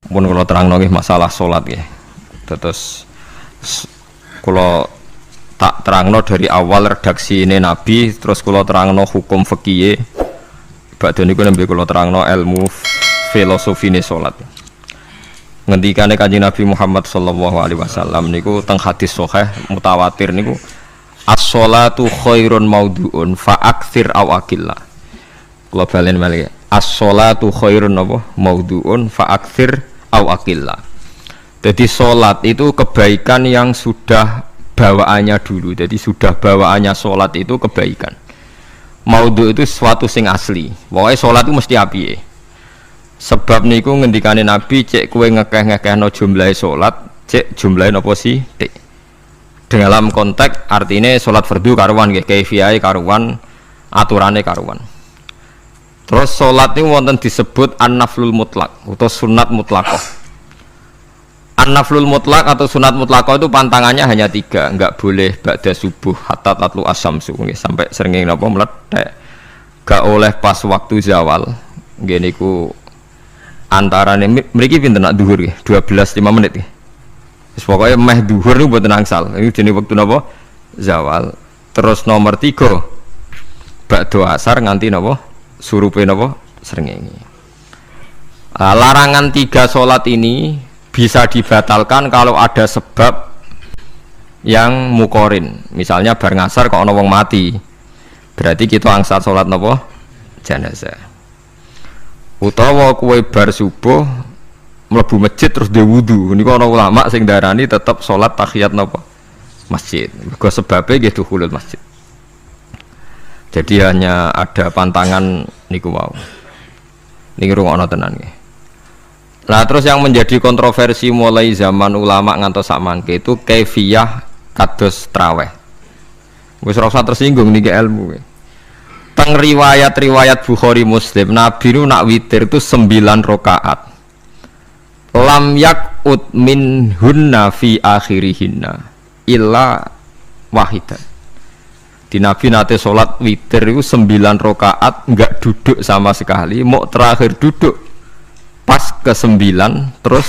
Pun kalau terang nggih masalah salat nggih. Terus kalau tak terangno dari awal redaksi ini Nabi, terus kalau terangno hukum fikih. Badhe niku nembe kula terangno ilmu filosofi ne salat. Ngendikane Kanjeng Nabi Muhammad sallallahu alaihi wasallam niku teng hadis sahih mutawatir niku as-sholatu khairun maudhu'un fa aktsir aw aqilla. Kula balen malih. As-sholatu khairun apa? Maudhu'un fa aktsir aw aqilla. Jadi salat itu kebaikan yang sudah bawaannya dulu. Jadi sudah bawaannya salat itu kebaikan. Maudhu itu sesuatu sing asli. Pokoknya sholat itu mesti api. Sebab niku ngendikane Nabi cek kue ngekeh-ngekehno jumlahe sholat, cek jumlahe nopo sih? Dalam konteks artinya sholat fardu karuan nggih, kaifiyahe karuan, aturane karuan. Terus sholat ini wonten disebut an-naflul mutlak atau sunat mutlaqah. An-naflul mutlak atau sunat mutlaqah itu pantangannya hanya 3, enggak boleh ba'da subuh hatta tatlu asyamsu sampai srengenge napa meletek. Enggak oleh pas waktu zawal. Nggih niku antarane mriki pinten nak dhuwur nggih? 12:05 menit nggih. Wis pokoke meh dhuwur niku mboten angsal. Iki jenenge wektu napa? Zawal. Terus nomor 3 ba'da asar nganti napa? Surupe napa? Srengenge. Larangan 3 salat ini bisa dibatalkan kalau ada sebab yang mukorin, misalnya bar ngasar kok ana wong mati, berarti kita angsal sholat napa jenazah. Utawa kue bar subuh mlebu masjid terus dhe wudu, niku ana ulama sing darani tetep sholat tahiyat napa masjid, mergo sebabe nggih dukhulul masjid. Jadi hanya ada pantangan niku wau. Niki rungokno tenan nggih. Nah terus yang menjadi kontroversi mulai zaman ulama ngantos sakmangke itu kaifiyah kados traweh. Wis ora usah tersinggung niki ilmu. Teng riwayat-riwayat Bukhari Muslim Nabi nu nak witir itu 9 rakaat. Lam yakut min hunna fi akhirihinna illa wahidan. Di Nabi nate salat witir itu 9 rakaat enggak duduk sama sekali, mau terakhir duduk pas ke-9 terus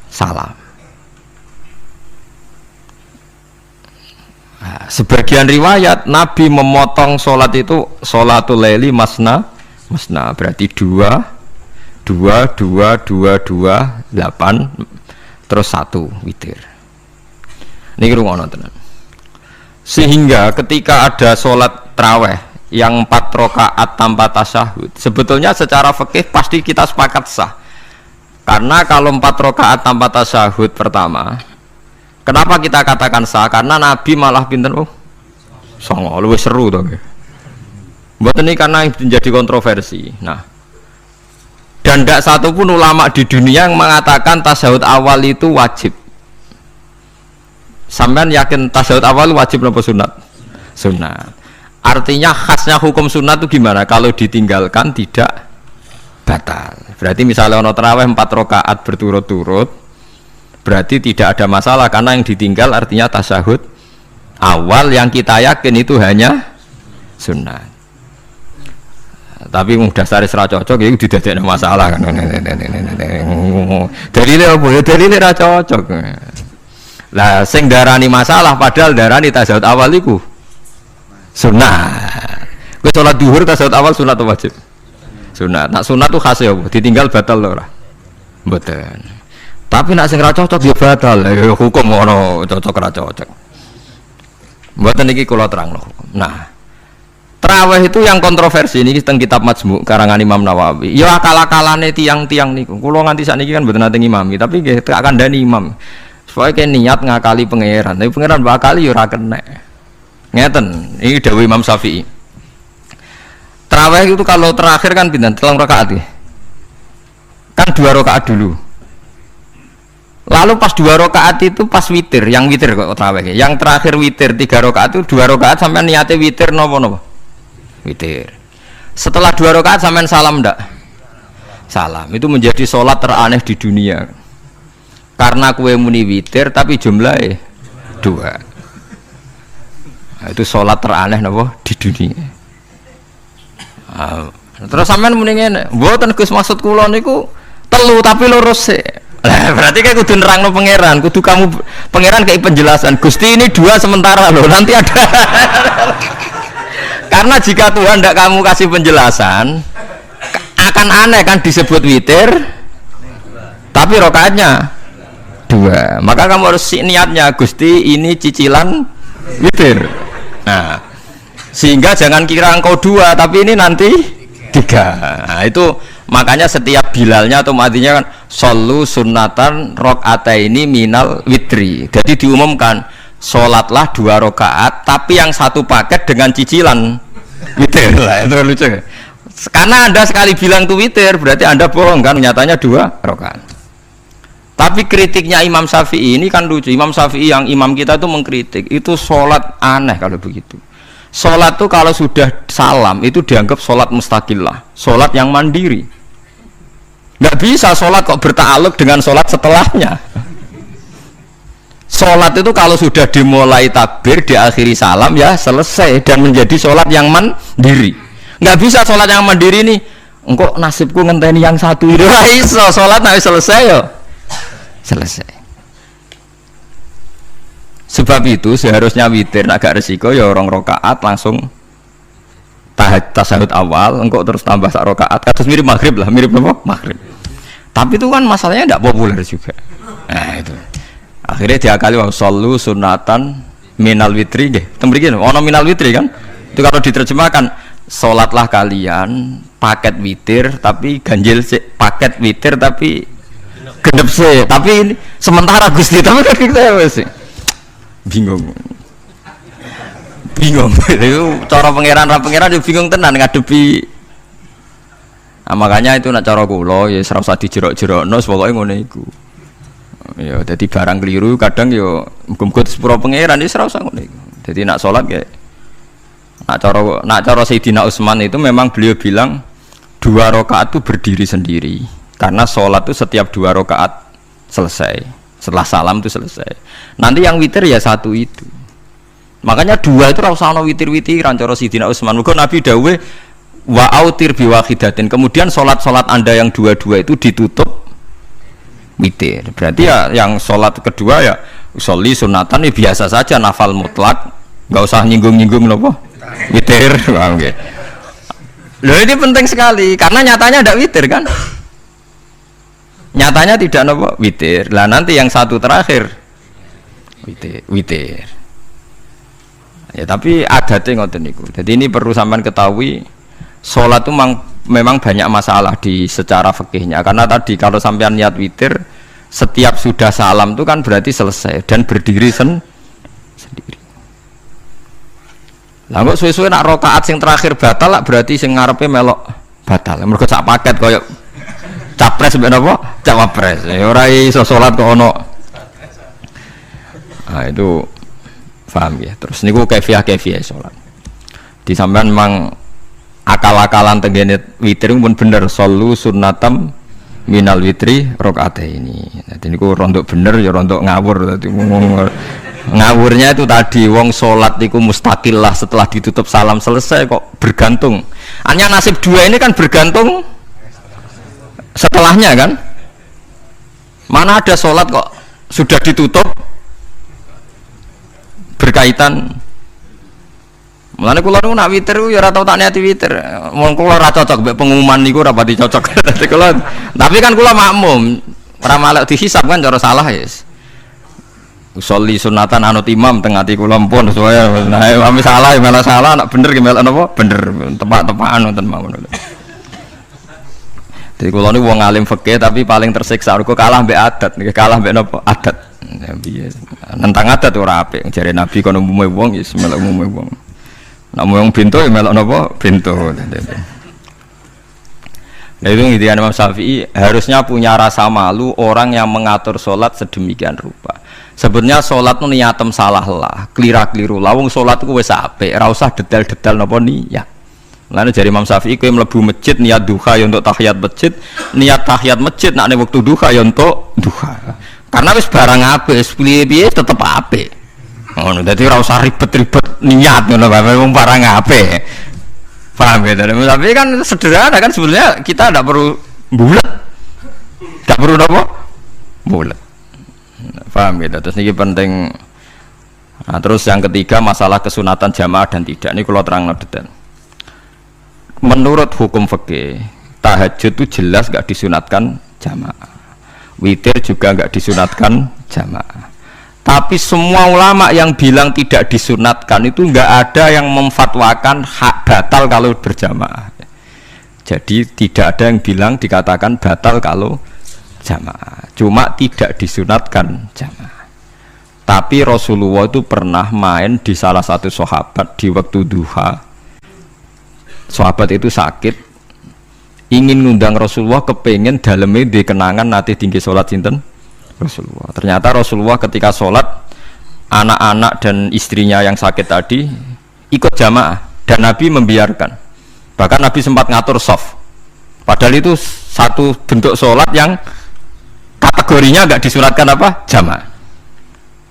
salam. Nah, sebagian riwayat Nabi memotong sholat itu sholatul laili masna berarti 2 8 terus 1 witir. Niki rungono tenan. Sehingga ketika ada sholat tarawih yang 4 rakaat tanpa tasyahud, sebetulnya secara fikih pasti kita sepakat sah. Karena kalau 4 rakaat tanpa tasyahud pertama, kenapa kita katakan sah? Karena Nabi malah pinten songo, luwih seru to nggih. Mboten ini karena yang menjadi kontroversi. Nah, dan tidak satu pun ulama di dunia yang mengatakan tasyahud awal itu wajib. Sampean yakin tasyahud awal wajib napa sunat? Sunat. Artinya khasnya hukum sunat itu gimana? Kalau ditinggalkan tidak batal. Berarti misalnya ono tarawih 4 rakaat berturut-turut, berarti tidak ada masalah karena yang ditinggal artinya tasyahud awal yang kita yakin itu hanya sunat. Tapi mudah sari serah cocok itu tidak ada masalah kan. Dalile apa ya? Dalile ra cocok. Lah sing darani masalah padahal darani tasyahud awal iku sunat. Kowe salat zuhur tasyahud awal sunat atau wajib? Sunat. Nak sunat tuh khas ya, ditinggal batal lho ora? Mboten. Tapi nak sing ra cocok ya batal. Ya hukum ngono, cocok ra cocok. Mboten iki kula terangno hukum. Nah, tarawih itu yang kontroversi niki teng kitab Majmu' karangan Imam Nawawi. Ya akal-akalane tiang-tiang niku. Kula nganti sakniki kan mboten nate ngimami, tapi nggih tak kandhani imam. Supaya ke niat ngakali pangeran. Tapi pangeran bakali ya ora kena. Ngeten, ini dawuh Imam Syafi'i. Tarawih itu kalau terakhir kan pinten 3 rakaat ya. Kan 2 rakaat dulu. Lalu pas 2 rakaat itu pas witir, yang witir kok tarawih. Yang terakhir witir 3 rakaat itu 2 rakaat sampai niatnya witir napa? Witir. Setelah 2 rakaat sampai salam ndak? Salam. Itu menjadi sholat teraneh di dunia. Karena kue muni witir tapi jumlahnya 2. Nah, itu sholat teraneh napa di dunia. Terus sampean muni ngene, mboten Gus maksud kula niku telu tapi lurus sik. berarti kayak kudu nerangno pangeran, kudu kamu pangeran kayak penjelasan. Gusti ini 2 sementara loh, nanti ada. Karena jika Tuhan tidak kamu kasih penjelasan, akan aneh kan disebut witir, tapi rokaatnya 2. Maka kamu harus niatnya, Gusti ini cicilan witir. Nah, sehingga jangan kira engkau 2, tapi ini nanti 3. Nah, itu makanya setiap bilalnya atau matinya kan solu sunatan rokataini minal witri. Jadi diumumkan sholatlah 2 rakaat, tapi yang 1 paket dengan cicilan witir. Lah itu lucu. Karena Anda sekali bilang itu witir, berarti Anda bohong kan, nyatanya 2 rakaat. Tapi kritiknya Imam Syafi'i ini kan lucu. Imam Syafi'i yang imam kita itu mengkritik, itu sholat aneh kalau begitu. Sholat tuh kalau sudah salam itu dianggap sholat mustaqillah, sholat yang mandiri. Nggak bisa sholat kok bertakluk dengan sholat setelahnya. Sholat itu kalau sudah dimulai takbir, diakhiri salam ya selesai dan menjadi sholat yang mandiri. Nggak bisa sholat yang mandiri nih, engkau nasibku ngenteni yang 1 itu iso sholat nanti selesai yo, selesai. Sebab itu seharusnya witir agak resiko ya 2 rakaat langsung tasahud awal, engkau terus tambah 1 rakaat, kados mirip maghrib lah, mirip apa? Maghrib. Tapi itu kan masalahnya tidak populer juga. Nah itu. Akhirnya diakali wa shollu sunatan minal witri nggih. Tembriki ono minal witri kan? Itu kalau diterjemahkan salatlah kalian paket witir tapi ganjil sih, paket witir tapi genep sih. Tapi ini sementara Gusti, tapi kan kita wis bingung itu cara pangeran juga bingung tenan ngadepi. Nah, makanya itu nak cara kula ya ora usah dijerok-jerokno pokoke ngono iku ya. Dadi barang keliru kadang ya muga-muga sepuro pangeran ya ora usah ngono iku. Dadi nak salat ya nak cara Sayyidina Utsman itu memang beliau bilang 2 rakaat itu berdiri sendiri karena salat itu setiap 2 rakaat selesai. Setelah salam itu selesai. Nanti yang witir ya 1 itu. Makanya 2 itu rasa ana witir-witiran cara Sidina Utsman. Muga Nabi dawuh wa autir biwahidatin. Kemudian salat-salat Anda yang 2 itu ditutup witir. Berarti ya yang salat kedua ya sholli sunatan ya biasa saja, nafal mutlak, enggak usah nyinggung-nyinggung napa witir. Paham nggih? Loh ini penting sekali karena nyatanya ada witir kan? Nyatanya tidak nopo witir. Lah nanti yang 1 terakhir witir. Ya tapi adatnya ngoten niku. Jadi ini perlu sampean ketahui, salat itu memang banyak masalah di secara fikihnya. Karena tadi kalau sampean niat witir, setiap sudah salam itu kan berarti selesai dan berdiri sendiri. Lah kok suwe-suwe nak rakaat sing terakhir batal lah, berarti sing ngarepe melok batal. Mergo sak paket koyo capres mbek napa? Cawapres. Ya ora iso salat kok ono. Nah itu paham ya. Terus niku kaifiah salat. Di sampean memang akal-akalan tenggene witir pun bener, shollu sunnatam minal witri rakaataini. Dadi niku rontok bener ya rontok ngawur. Dadi ngawurnya itu tadi wong salat niku mustaqillah setelah ditutup salam selesai kok bergantung. Hanya nasib 2 ini kan bergantung setelahnya kan. Mana ada sholat kok sudah ditutup berkaitan. Mulane kula niku nak witir ya ora tau tak niati witir. Wong kula ora cocok mbek pengumuman niku ora pati cocok. Tapi kan kula makmum, ora malah dihisab kan cara salah ya. Sholli sunatan anut imam teng ati kula pun saya nah ame salah ya malah salah, nak bener ki melok napa? Bener, tepak-tepakan wonten mawon. Jadi kalau ini wong alim fikih tapi paling tersiksa kok kalah mbek adat, kalah mbek napa adat. Nentang adat ora apik. Jare Nabi kono umume wong ya melok umume wong. Nek wong bento ya melok napa bento. Nah itu intinya Imam Syafi'i harusnya punya rasa malu orang yang mengatur sholat sedemikian rupa. Sebenarnya sholat itu niatem salah lah, keliru lah. Wong sholat itu wis apik, ora usah detail-detail napa niat. Lalu dari Imam Syafi'i kowe mlebu masjid niat duha ya untuk tahiyat masjid, niat tahiyat masjid nek waktu duha ya untuk duha. Karena wis barang apik, piye-piye tetep apik. Ngono, dadi ora usah ribet-ribet niat ngono bae wong barang apik. Paham ya? Tapi kan sederhana kan sebenarnya kita tidak perlu bulat. Tidak perlu apa? bulat. Paham gitu. Terus ini penting. Nah, terus yang ketiga masalah kesunatan jamaah dan tidak. Ini kalau terang detail. Menurut hukum fikih, tahajud itu jelas gak disunatkan jamaah. Witir juga gak disunatkan jamaah. Tapi semua ulama yang bilang tidak disunatkan itu gak ada yang memfatwakan hak batal kalau berjamaah. Jadi tidak ada yang bilang dikatakan batal kalau jamaah. Cuma tidak disunatkan jamaah. Tapi Rasulullah itu pernah main di salah satu sahabat di waktu duha. Sahabat itu sakit, ingin ngundang Rasulullah, kepengen dalamnya di kenangan nanti tinggi sholat sinten Rasulullah. Ternyata Rasulullah ketika sholat, anak-anak dan istrinya yang sakit tadi ikut jamaah dan Nabi membiarkan. Bahkan Nabi sempat ngatur soft. Padahal itu satu bentuk sholat yang kategorinya nggak disunatkan apa? Jamaah.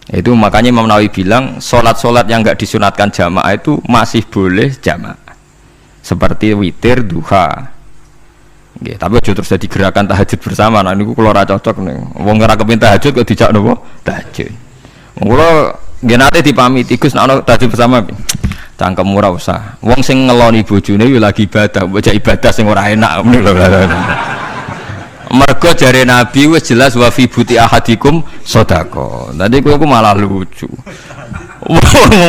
Itu makanya Imam Nawawi bilang sholat-sholat yang nggak disunatkan jamaah itu masih boleh jamaah, seperti witir, duha. Nggih, tapi aja terus jadi gerakan tahajud bersama. Nah niku kula ora cocok nih. Wong ora kepengin tahajud kok dijak napa? Tahajud. Kula nggih nate dipamiti Gus nek ana tahajud bersama. Cangkem ora usah. Wong sing ngeloni bojone yo lagi ibadah, bocah ibadah sing ora enak ngono lho. Mergo jare Nabi wis jelas wa fi buti ahadikum sedekah. Tadi kowe malah lucu.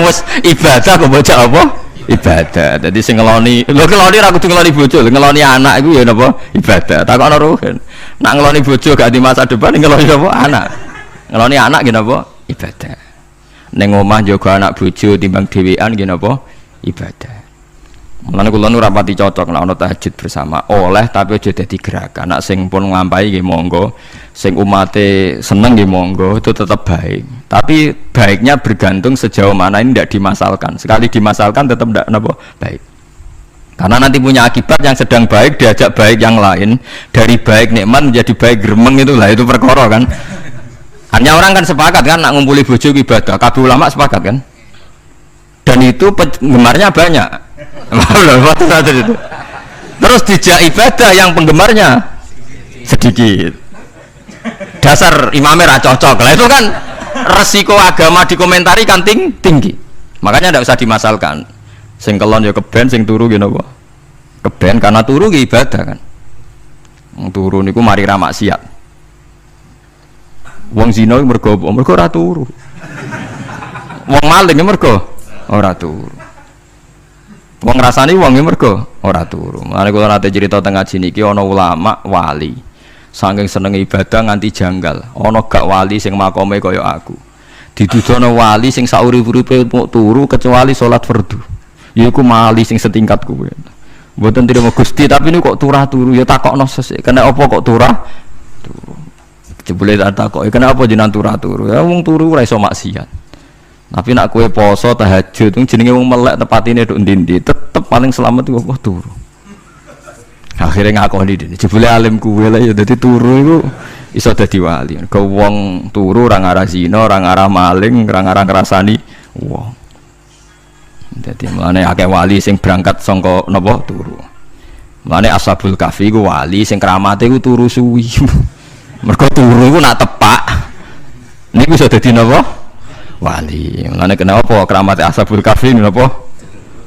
Wis ibadah kok bocah apa? Ibadah. Jadi sing ngeloni, lho ngeloni ra kudu ngeloni bojo, ngeloni anak iku ya napa? Ibadah. Takokno ruhen. Nak ngeloni bojo gak di masa depan ngeloni apa? Anak. Ngeloni anak nggih napa? Ibadah. Ning omah njaga anak bojo timbang dhewean nggih napa? Ibadah. Mulane kula nu rapati cocok nek ana tahajud bersama. Oleh tapi aja dadi gerakan. Nek sing pun nglampahi nggih monggo, sing umate seneng nggih monggo, itu tetap baik. Tapi baiknya bergantung sejauh mana ini tidak dimasalkan. Sekali dimasalkan tetap tidak napa baik. Karena nanti punya akibat yang sedang baik diajak baik yang lain, dari baik nikmat menjadi baik gremeng itulah itu perkara kan. Hanya orang kan sepakat kan nak ngumpuli bojo ibadah, kabeh ulama sepakat kan. Dan itu penggemarnya banyak. Terus dijak ibadah yang penggemarnya sedikit. Dasar imamnya ra cocok. Lah itu kan resiko agama dikomentari kan tinggi. Makanya tidak usah dimasalkan. Sing kelon ya keben, sing turu gitu apa? Keben karena turu ya ibadah kan. Turu niku mari ra maksiat. Wong zina mergo ora turu. Wong maling mergo ora turu. Wong ngrasani wong mergo ora turu. Mulane kula nate cerita teng ngaji niki ana ulama wali. Saking seneng ibadah nganti janggal. Ana gak wali sing makome kaya aku. Didudono wali sing saurip-uripe mung turu kecuali salat fardu. Yaiku wali sing setingkat kuwi. Mboten trimo Gusti tapi niku kok turah turu ya takokno sesuk. Kena apa kok turah? Turu. Jebule tak takoki kenapa jenengan turah turu? Ya wong turu ora iso maksiat. Tapi nak kue poso tahajud itu jenenge wong melek tepatine nduk ndi-ndi tetep paling selamat iku apa turu. Akhirnya ngakoni dene jebule alim kuwe lah ya dadi turu iku iso dadi wali. Ke wong turu ora ngarah zina, ora ngarah maling, ora ngarah ngrasani wong. Dadi mulane akeh wali sing berangkat saka napa turu. Mulane Ashabul Kahfi ku wali sing kramate ku turu suwi. Mergo turu iku nak tepak niku iso dadi napa? Wali. Mulane kenapa keramat Ashabul Kahfi napa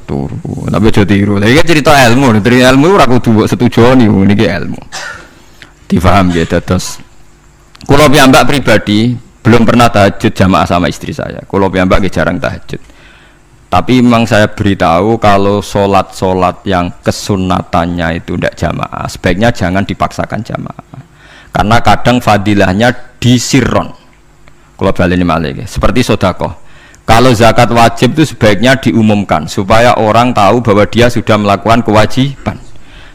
turu. Tapi aja tiru. Lah iki cerita ilmu, dari ilmu ora kudu setuju niki ilmu. Difaham ya terus. Kula piyambak pribadi belum pernah tahajud jamaah sama istri saya. Kula piyambak jarang tahajud. Tapi memang saya beritahu kalau sholat yang kesunatannya itu tidak jamaah, sebaiknya jangan dipaksakan jamaah. Karena kadang fadilahnya disirron. Kalau baleni malih seperti sedekah. Kalau zakat wajib itu sebaiknya diumumkan supaya orang tahu bahwa dia sudah melakukan kewajiban.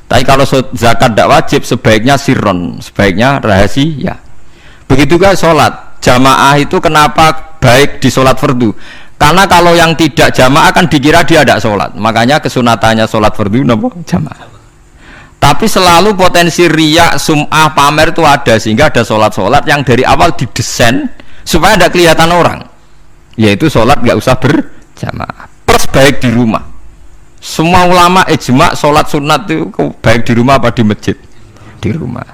Tapi kalau zakat tidak wajib sebaiknya sirron, sebaiknya rahasia. Begitu juga sholat jamaah itu kenapa baik di sholat fardu? Karena kalau yang tidak jamaah kan dikira dia tidak sholat. Makanya kesunatannya sholat fardu napa jamaah. Tapi selalu potensi riya, sum'ah, pamer itu ada sehingga ada sholat yang dari awal didesain supaya tidak kelihatan orang, yaitu sholat nggak usah berjamaah plus baik di rumah. Semua ulama ijma sholat sunat itu baik di rumah apa di masjid? Di rumah.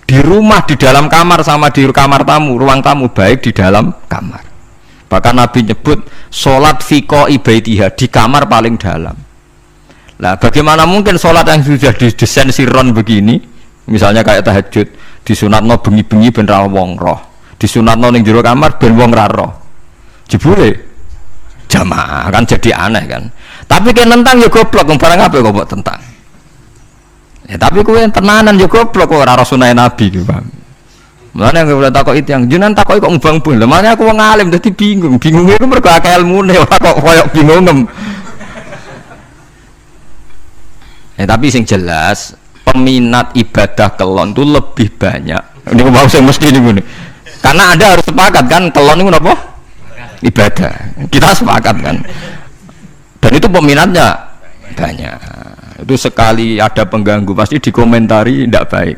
Di rumah, di dalam kamar sama di kamar tamu, ruang tamu baik di dalam kamar. Bahkan Nabi nyebut sholat fiko ibaitiha di kamar paling dalam. Nah, bagaimana mungkin sholat yang sudah didesain siron begini, misalnya kayak tahajud, disunatno bengi-bengi ben ra wong roh, disunatno ning jero kamar ben wong ra roh. Jebule jamaah kan jadi aneh kan. Tapi kan tentang ya goblok, barang apa kok mbok tentang. Ya tapi kowe tenanan yo goblok kok ora sunah Nabi ki, Pak. Mulane nek ora takok itu yang jenengan takok kok mbang pun. Lah makane aku wong alim dadi bingung. Bingunge iku mergo akeh ilmune ora kok koyo bingungem. Ya tapi sing jelas peminat ibadah kelon itu lebih banyak. Ini mau saya mesti ini. Karena Anda harus sepakat kan kelon itu apa? Ibadah. Kita sepakat kan. Dan itu peminatnya banyak. Itu sekali ada pengganggu pasti dikomentari tidak baik.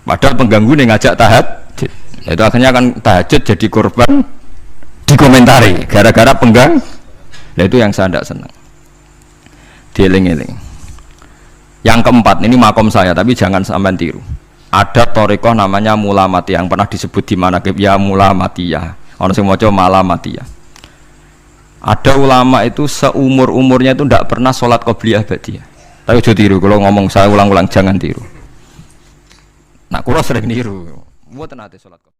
Padahal pengganggu nih ngajak tahajud. Itu akhirnya kan tahajud jadi korban dikomentari gara-gara penggang. Nah itu yang saya tidak senang. Dieling-eling. Yang keempat ini makom saya tapi jangan sampai tiru. Ada torikoh namanya Mulamatiyah yang pernah disebut di mana ya Mulamatiyah. Orang yang mau coba Malamatiyah. Ada ulama itu seumur-umurnya itu tidak pernah sholat qobliyah ba'diyah. Tapi jangan tiru, kalau ngomong saya ulang-ulang jangan tiru. Nah, kalau sering tiru, buat nanti sholat qobliyah.